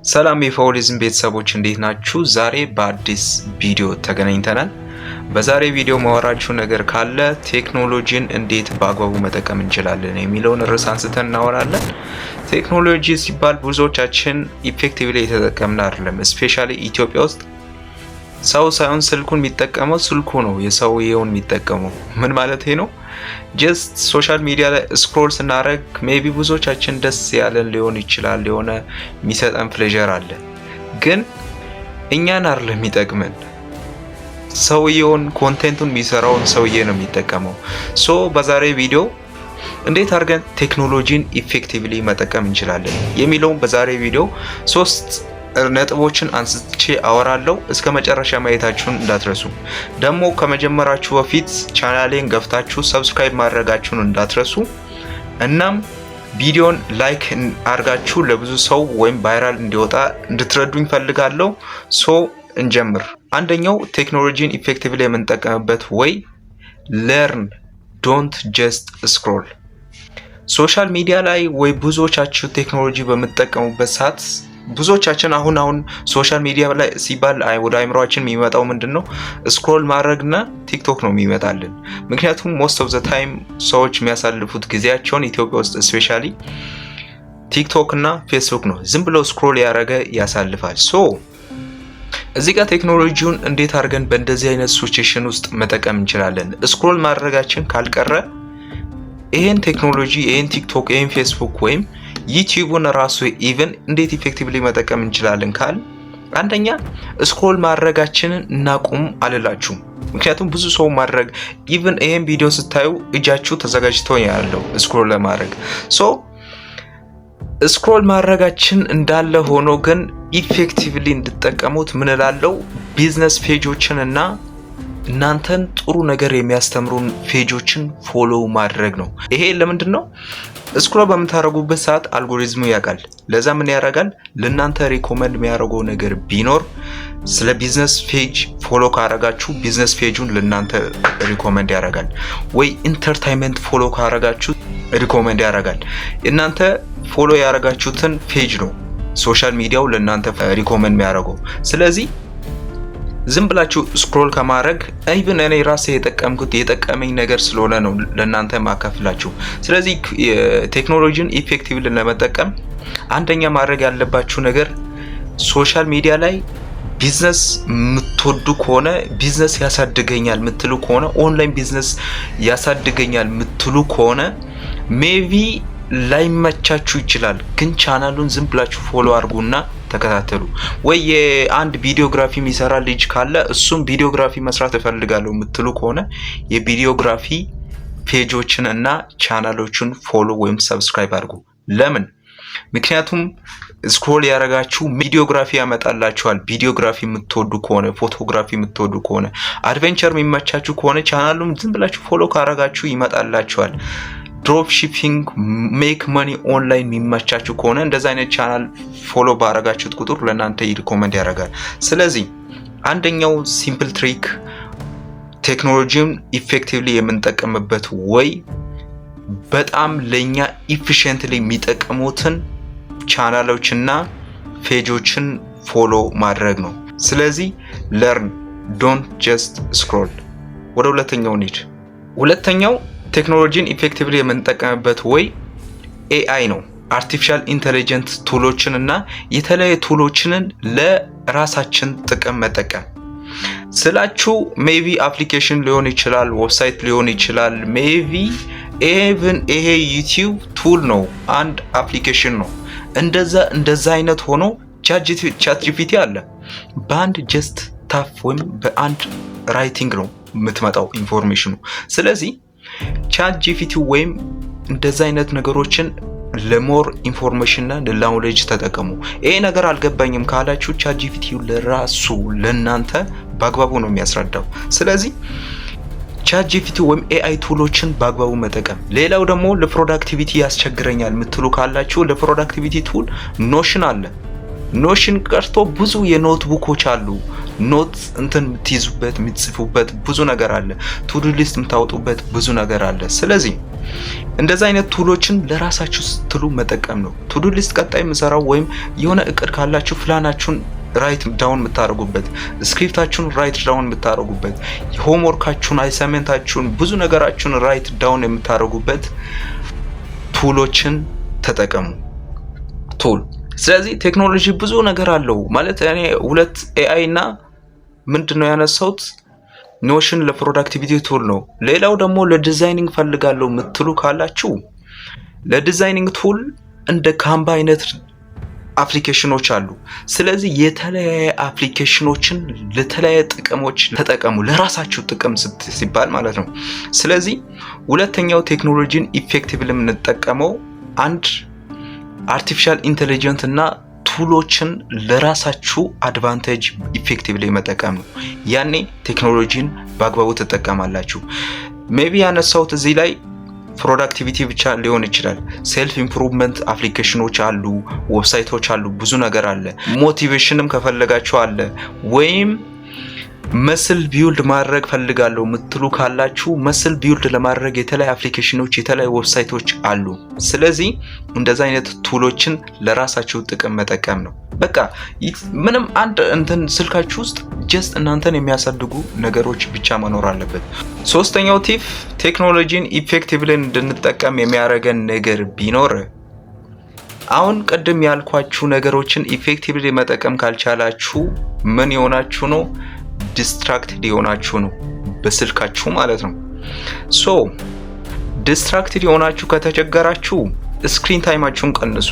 ሰላም የፋውሊዝም ቤተሰቦች እንዴት ናችሁ? ዛሬ በአዲስ ቪዲዮ ተገናኝተናል። በዛሬ ቪዲዮ ማወራችሁ ነገር ካለ ቴክኖሎጂን እንዴት በአግባቡ መጠቀም እንችላለን የሚለውን ርዕስ አንስተን እናወራለን። ቴክኖሎጂ ሲባል ብዙዎቻችን ኢፌክቲቭሊ የተጠቀምን አይደለም። ስፔሻሊ ኢትዮጵያ ውስጥ ሰው ሳይሆን ስልኩን የሚጠቀመው ስልኩ ነው የሰውየውን የሚጠቀመው። ምን ማለት ነው? ጀስት ሶሻል ሚዲያ ላይ ስክሮል ስናደርግ ሜቢ ብዙዎቻችን ደስ ያለን ሊሆን ይችላል፣ የሆነ የሚሰጠን ፕሌዠር አለ። ግን እኛን አይደለም የሚጠቅመን፣ ሰውየውን ኮንቴንቱን የሚሰራውን ሰውዬ ነው የሚጠቀመው። ሶ በዛሬ ቪዲዮ እንዴት አድርገን ቴክኖሎጂን ኢፌክቲቭሊ መጠቀም እንችላለን የሚለውን በዛሬ ቪዲዮ 3 ነጥቦችን አንስቼ አወራለሁ። እስከ መጨረሻ ማየታችሁን እንዳትረሱ። ደግሞ ከመጀመራችሁ በፊት ቻናሌን ገፍታችሁ ሰብስክራይብ ማድረጋችሁን እንዳትረሱ። እናም ቪዲዮን ላይክ አድርጋችሁ ለብዙ ሰው ወይም ቫይራል እንዲወጣ እንድትረዱኝ ፈልጋለሁ። ሶ እንጀምር። አንደኛው ቴክኖሎጂን ኢፌክቲቭሊ የምንጠቀምበት ወይ ለርን ዶንት ጀስት ስክሮል። ሶሻል ሚዲያ ላይ ወይ ብዙዎቻችሁ ቴክኖሎጂ በምትጠቀሙበት ሰዓት ብዙዎቻችን አሁን ሶሻል ሚዲያ ላይ ሲባል ወደ አይምሮአችን የሚመጣው ምንድነው? ስክሮል ማድረግና ቲክቶክ ነው የሚመጣልን። ምክንያቱም ሞስት ኦፍ ዘ ታይም ሰዎች የሚያሳልፉት ጊዜያቸውን ኢትዮጵያ ውስጥ ስፔሻሊ ቲክቶክ እና ፌስቡክ ነው። ዝም ብሎ ስክሮል ያሳልፋል። ሶ እዚህ ጋር ቴክኖሎጂውን እንዴት አድርገን በእንደዚህ አይነት ሲቹዌሽን ውስጥ መጠቀም እንችላለን? ስክሮል ማድረጋችን ካልቀረ ይሄን ቴክኖሎጂ ይሄን ቲክቶክ ይሄን ፌስቡክ ወይም ዩቲዩብን ራሱ ኢቭን እንዴት ኢፌክቲቭሊ መጠቀም እንችላለን ካል አንደኛ ስክሮል ማድረጋችንን እናቁም አልላችሁም። ምክንያቱም ብዙ ሰው ማድረግ ኢቭን ይሄን ቪዲዮ ስታዩ እጃችሁ ተዘጋጅቶ ያለው ስክሮል ለማድረግ። ሶ ስክሮል ማድረጋችን እንዳለ ሆኖ ግን ኢፌክቲቭሊ እንድትጠቀሙት ምን እላለሁ? ቢዝነስ ፔጆችን እና እናንተን ጥሩ ነገር የሚያስተምሩን ፔጆችን ፎሎ ማድረግ ነው። ይሄ ለምንድን ነው? ስክሮል በምታደርጉበት ሰዓት አልጎሪዝሙ ያውቃል። ለዛ ምን ያደርጋል? ለእናንተ ሪኮመንድ የሚያደርገው ነገር ቢኖር ስለ ቢዝነስ ፔጅ ፎሎ ካረጋችሁ ቢዝነስ ፔጁን ለእናንተ ሪኮመንድ ያደርጋል። ወይ ኢንተርቴይንመንት ፎሎ ካረጋችሁ ሪኮመንድ ያደርጋል። እናንተ ፎሎ ያደረጋችሁትን ፔጅ ነው ሶሻል ሚዲያው ለእናንተ ሪኮመንድ የሚያደርገው። ስለዚህ ዝም ብላችሁ ስክሮል ከማድረግ ኢቭን እኔ ራሴ የጠቀመኝ ነገር ስለሆነ ነው ለእናንተ ማካፍላችሁ። ስለዚህ ቴክኖሎጂን ኢፌክቲቭሊ ለመጠቀም አንደኛ ማድረግ ያለባችሁ ነገር ሶሻል ሚዲያ ላይ ቢዝነስ የምትወዱ ከሆነ ቢዝነስ ያሳድገኛል የምትሉ ከሆነ ኦንላይን ቢዝነስ ያሳድገኛል የምትሉ ከሆነ ሜቢ ላይመቻችሁ ይችላል። ግን ቻናሉን ዝም ብላችሁ ፎሎ አድርጉና ተከታተሉ። ወይ የአንድ ቪዲዮግራፊ የሚሰራ ልጅ ካለ እሱም ቪዲዮግራፊ መስራት እፈልጋለሁ የምትሉ ከሆነ የቪዲዮግራፊ ፔጆችን እና ቻናሎችን ፎሎ ወይም ሰብስክራይብ አድርጉ። ለምን? ምክንያቱም ስክሮል ያደረጋችሁ ቪዲዮግራፊ ያመጣላችኋል። ቪዲዮግራፊ የምትወዱ ከሆነ ፎቶግራፊ የምትወዱ ከሆነ አድቬንቸር የሚመቻችሁ ከሆነ ቻናሉን ዝም ብላችሁ ፎሎ ካረጋችሁ ይመጣላችኋል። ድሮፕ ሺፒንግ ሜክ መኒ ኦንላይን የሚመቻችሁ ከሆነ እንደዛ አይነት ቻናል ፎሎ ባረጋችሁት ቁጥር ለእናንተ ሪኮመንድ ያደርጋል። ስለዚህ አንደኛው ሲምፕል ትሪክ ቴክኖሎጂን ኢፌክቲቭሊ የምንጠቀምበት ወይ በጣም ለኛ ኢፊሽንትሊ የሚጠቀሙትን ቻናሎችና ፔጆችን ፎሎ ማድረግ ነው። ስለዚህ ለርን ዶንት ጀስት ስክሮል። ወደ ሁለተኛው እንሂድ። ሁለተኛው ቴክኖሎጂን ኢፌክቲቭሊ የምንጠቀምበት ወይ ኤአይ ነው። አርቲፊሻል ኢንተለጀንት ቱሎችን እና የተለያዩ ቱሎችን ለራሳችን ጥቅም መጠቀም ስላችሁ ሜቢ አፕሊኬሽን ሊሆን ይችላል፣ ዌብሳይት ሊሆን ይችላል። ሜቢ ኢቭን ይሄ ዩቲዩብ ቱል ነው፣ አንድ አፕሊኬሽን ነው። እንደዛ አይነት ሆኖ ቻት ጂፒቲ አለ። በአንድ ጀስት ታፍ ወይም በአንድ ራይቲንግ ነው የምትመጣው ኢንፎርሜሽኑ። ስለዚህ ቻት ጂፒቲ ወይም እንደዛ አይነት ነገሮችን ለሞር ኢንፎርሜሽን እና ለናውሌጅ ተጠቀሙ። ይሄ ነገር አልገባኝም ካላችሁ ቻት ጂፒቲ ለራሱ ለናንተ በአግባቡ ነው የሚያስረዳው። ስለዚህ ቻት ጂፒቲ ወይም ኤአይ ቱሎችን በአግባቡ መጠቀም። ሌላው ደግሞ ለፕሮዳክቲቪቲ ያስቸግረኛል የምትሉ ካላችሁ ለፕሮዳክቲቪቲ ቱል ኖሽን አለ። ኖሽን ቀርቶ ብዙ የኖትቡኮች አሉ። ኖት እንትን የምትይዙበት የምትጽፉበት ብዙ ነገር አለ። ቱዱ ሊስት የምታወጡበት ብዙ ነገር አለ። ስለዚህ እንደዛ አይነት ቱሎችን ለራሳችሁ ስትሉ መጠቀም ነው። ቱዱ ሊስት ቀጣይ የምሰራው ወይም የሆነ እቅድ ካላችሁ ፕላናችሁን ራይት ዳውን የምታደርጉበት፣ ስክሪፕታችሁን ራይት ዳውን የምታደርጉበት፣ ሆምወርካችሁን፣ አሳይመንታችሁን፣ ብዙ ነገራችሁን ራይት ዳውን የምታደርጉበት ቱሎችን ተጠቀሙ። ቱል ስለዚህ ቴክኖሎጂ ብዙ ነገር አለው ማለት እኔ 2 ኤአይ እና ምንድነው ያነሳሁት ኖሽን ለፕሮዳክቲቪቲ ቱል ነው። ሌላው ደግሞ ለዲዛይኒንግ ፈልጋለሁ የምትሉ ካላችሁ ለዲዛይኒንግ ቱል እንደ ካንቫ አይነት አፕሊኬሽኖች አሉ። ስለዚህ የተለያየ አፕሊኬሽኖችን ለተለያየ ጥቅሞች ተጠቀሙ፣ ለራሳችሁ ጥቅም ሲባል ማለት ነው። ስለዚህ ሁለተኛው ቴክኖሎጂን ኢፌክቲቭሊ የምንጠቀመው አንድ አርቲፊሻል ኢንተለጀንስ እና ቱሎችን ለራሳችሁ አድቫንቴጅ ኢፌክቲቭሊ መጠቀም ነው። ያኔ ቴክኖሎጂን በአግባቡ ትጠቀማላችሁ። ሜቢ ያነሳሁት እዚህ ላይ ፕሮዳክቲቪቲ ብቻ ሊሆን ይችላል። ሴልፍ ኢምፕሩቭመንት አፕሊኬሽኖች አሉ፣ ዌብሳይቶች አሉ፣ ብዙ ነገር አለ። ሞቲቬሽንም ከፈለጋችሁ አለ። ወይም መስል ቢውልድ ማድረግ ፈልጋለሁ ምትሉ ካላችሁ መስል ቢውልድ ለማድረግ የተለያዩ አፕሊኬሽኖች፣ የተለያዩ ዌብሳይቶች አሉ። ስለዚህ እንደዛ አይነት ቱሎችን ለራሳችሁ ጥቅም መጠቀም ነው። በቃ ምንም አንድ እንትን ስልካችሁ ውስጥ ጀስት እናንተን የሚያሳድጉ ነገሮች ብቻ መኖር አለበት። ሶስተኛው ቲፕ ቴክኖሎጂን ኢፌክቲቭሊ እንድንጠቀም የሚያደርገን ነገር ቢኖር አሁን ቅድም ያልኳችሁ ነገሮችን ኢፌክቲቭሊ መጠቀም ካልቻላችሁ ምን ይሆናችሁ ነው? ዲስትራክትድ የሆናችሁ ነው በስልካችሁ ማለት ነው። ሶ ዲስትራክትድ የሆናችሁ ከተቸገራችሁ ስክሪን ታይማችሁን ቀንሱ።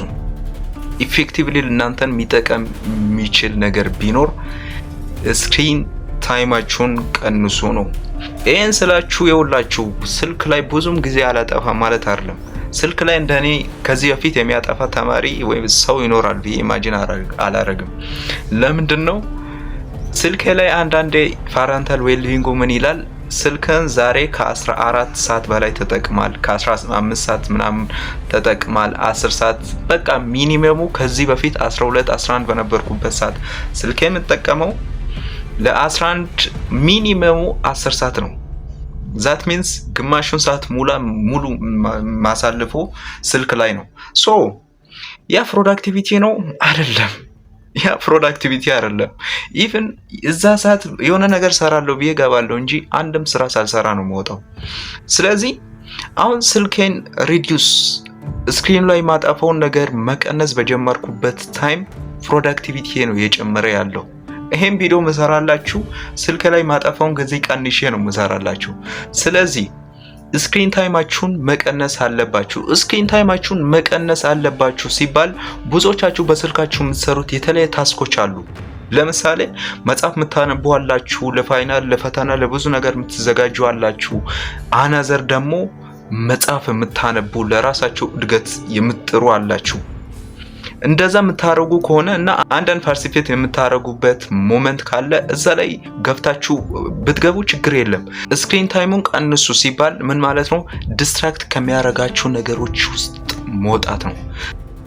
ኢፌክቲቭሊ እናንተን የሚጠቀም የሚችል ነገር ቢኖር ስክሪን ታይማችሁን ቀንሱ ነው። ይሄን ስላችሁ የውላችሁ ስልክ ላይ ብዙም ጊዜ አላጠፋ ማለት አይደለም። ስልክ ላይ እንደኔ ከዚህ በፊት የሚያጠፋ ተማሪ ወይም ሰው ይኖራል ብዬ ኢማጂን አላረግም። ለምንድን ነው? ስልክ ላይ አንዳንዴ ፓረንታል ዌልቢንጉ ምን ይላል? ስልክን ዛሬ ከ14 ሰዓት በላይ ተጠቅማል፣ ከ15 ሰዓት ምናምን ተጠቅማል፣ 10 ሰዓት በቃ ሚኒመሙ ከዚህ በፊት 12 11 በነበርኩበት ሰዓት ስልክ የምጠቀመው ለ11 ሚኒመሙ 10 ሰዓት ነው። ዛት ሚንስ ግማሹን ሰዓት ሙሉ ማሳልፎ ስልክ ላይ ነው። ሶ ያ ፕሮዳክቲቪቲ ነው አይደለም? ያ ፕሮዳክቲቪቲ አይደለም። ኢቭን እዛ ሰዓት የሆነ ነገር ሰራለሁ ብዬ ገባለሁ እንጂ አንድም ስራ ሳልሰራ ነው የምወጣው። ስለዚህ አሁን ስልኬን ሪዲዩስ ስክሪን ላይ ማጠፋውን ነገር መቀነስ በጀመርኩበት ታይም ፕሮዳክቲቪቲ ነው እየጨመረ ያለው። ይሄን ቪዲዮ መሰራላችሁ ስልክ ላይ ማጠፋውን ጊዜ ቀንሼ ነው መሰራላችሁ። ስለዚህ ስክሪን ታይማችሁን መቀነስ አለባችሁ። ስክሪን ታይማችሁን መቀነስ አለባችሁ ሲባል ብዙዎቻችሁ በስልካችሁ የምትሰሩት የተለያየ ታስኮች አሉ። ለምሳሌ መጽሐፍ የምታነቡ አላችሁ፣ ለፋይናል ለፈተና ለብዙ ነገር የምትዘጋጁ አላችሁ። አናዘር ደግሞ መጽሐፍ የምታነቡ ለራሳችሁ እድገት የምትጥሩ አላችሁ። እንደዛ የምታረጉ ከሆነ እና አንዳንድ ፓርቲሲፔት የምታረጉበት ሞመንት ካለ እዛ ላይ ገብታችሁ ብትገቡ ችግር የለም። ስክሪን ታይሙን ቀንሱ ሲባል ምን ማለት ነው? ዲስትራክት ከሚያረጋችሁ ነገሮች ውስጥ መውጣት ነው።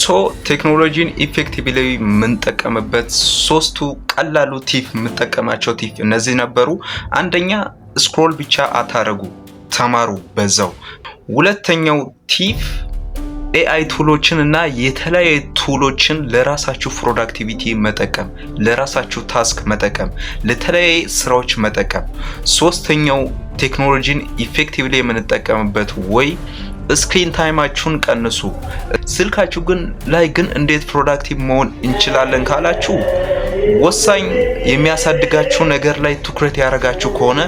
ሶ ቴክኖሎጂን ኢፌክቲቭሊ የምንጠቀምበት ሶስቱ ቀላሉ ቲፕ የምጠቀማቸው ቲፕ እነዚህ ነበሩ። አንደኛ ስክሮል ብቻ አታረጉ፣ ተማሩ በዛው። ሁለተኛው ቲፕ ኤአይ ቱሎችን እና የተለያዩ ቱሎችን ለራሳችሁ ፕሮዳክቲቪቲ መጠቀም፣ ለራሳችሁ ታስክ መጠቀም፣ ለተለያዩ ስራዎች መጠቀም። ሶስተኛው ቴክኖሎጂን ኢፌክቲቭሊ የምንጠቀምበት ወይ ስክሪን ታይማችሁን ቀንሱ። ስልካችሁ ግን እንዴት ፕሮዳክቲቭ መሆን እንችላለን ካላችሁ ወሳኝ የሚያሳድጋችሁ ነገር ላይ ትኩረት ያደረጋችሁ ከሆነ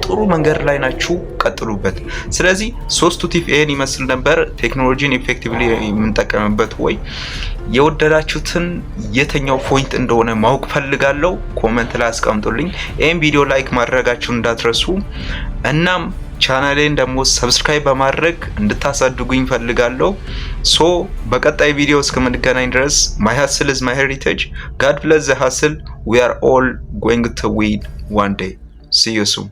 ጥሩ መንገድ ላይ ናችሁ፣ ቀጥሉበት። ስለዚህ ሶስቱ ቲፕ ይሄን ይመስል ነበር። ቴክኖሎጂን ኢፌክቲቭሊ የምንጠቀምበት ወይ የወደዳችሁትን የትኛው ፖይንት እንደሆነ ማወቅ ፈልጋለሁ። ኮሜንት ላይ አስቀምጡልኝ። ይሄን ቪዲዮ ላይክ ማድረጋችሁን እንዳትረሱ። እናም ቻናሌን ደግሞ ሰብስክራይብ በማድረግ እንድታሳድጉኝ ፈልጋለሁ። ሶ በቀጣይ ቪዲዮ እስከምንገናኝ ድረስ my hustle is my heritage. God bless the hustle. We are all going to win one day. See you soon.